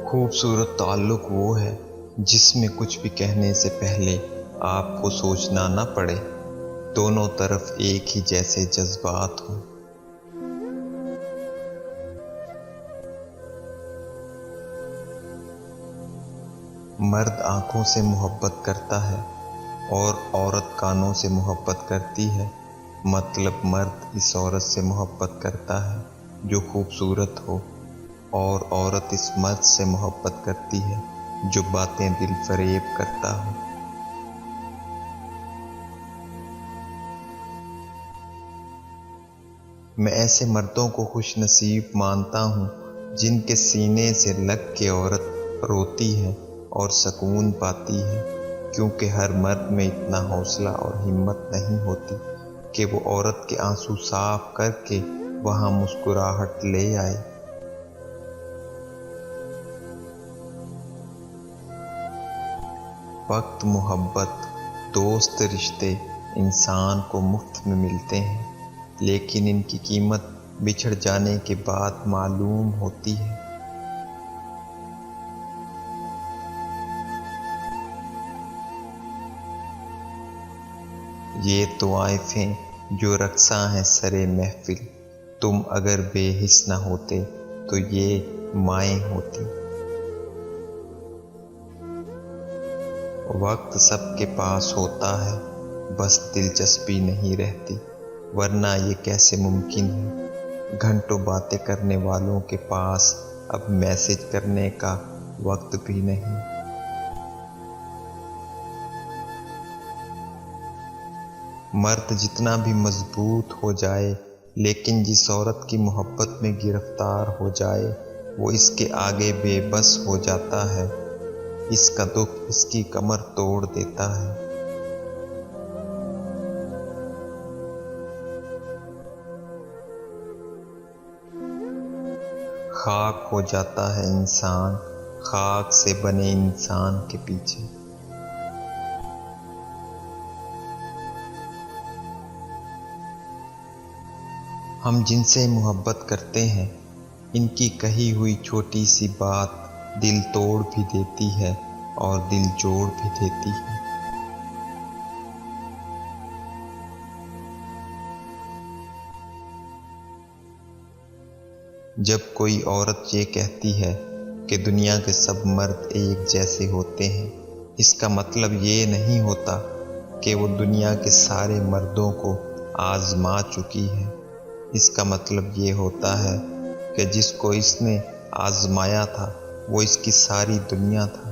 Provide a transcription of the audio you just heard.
خوبصورت تعلق وہ ہے جس میں کچھ بھی کہنے سے پہلے آپ کو سوچنا نہ پڑے، دونوں طرف ایک ہی جیسے جذبات ہوں۔ مرد آنکھوں سے محبت کرتا ہے اور عورت کانوں سے محبت کرتی ہے، مطلب مرد اس عورت سے محبت کرتا ہے جو خوبصورت ہو، اور عورت اس مرد سے محبت کرتی ہے جو باتیں دل فریب کرتا ہو۔ میں ایسے مردوں کو خوش نصیب مانتا ہوں جن کے سینے سے لگ کے عورت روتی ہے اور سکون پاتی ہے، کیونکہ ہر مرد میں اتنا حوصلہ اور ہمت نہیں ہوتی کہ وہ عورت کے آنسو صاف کر کے وہاں مسکراہٹ لے آئے۔ وقت، محبت، دوست رشتے انسان کو مفت میں ملتے ہیں، لیکن ان کی قیمت بچھڑ جانے کے بعد معلوم ہوتی ہے۔ یہ طوائفیں جو رقصاں ہیں سرے محفل، تم اگر بے حس نہ ہوتے تو یہ مائیں ہوتی۔ وقت سب کے پاس ہوتا ہے، بس دلچسپی نہیں رہتی، ورنہ یہ کیسے ممکن ہے؟ گھنٹوں باتیں کرنے والوں کے پاس اب میسج کرنے کا وقت بھی نہیں۔ مرد جتنا بھی مضبوط ہو جائے، لیکن جس عورت کی محبت میں گرفتار ہو جائے وہ اس کے آگے بے بس ہو جاتا ہے، اس کا دکھ اس کی کمر توڑ دیتا ہے۔ خاک ہو جاتا ہے انسان خاک سے بنے انسان کے پیچھے۔ ہم جن سے محبت کرتے ہیں، ان کی کہی ہوئی چھوٹی سی بات دل توڑ بھی دیتی ہے اور دل جوڑ بھی دیتی ہے۔ جب کوئی عورت یہ کہتی ہے کہ دنیا کے سب مرد ایک جیسے ہوتے ہیں، اس کا مطلب یہ نہیں ہوتا کہ وہ دنیا کے سارے مردوں کو آزما چکی ہے، اس کا مطلب یہ ہوتا ہے کہ جس کو اس نے آزمایا تھا وہ اس کی ساری دنیا تھا۔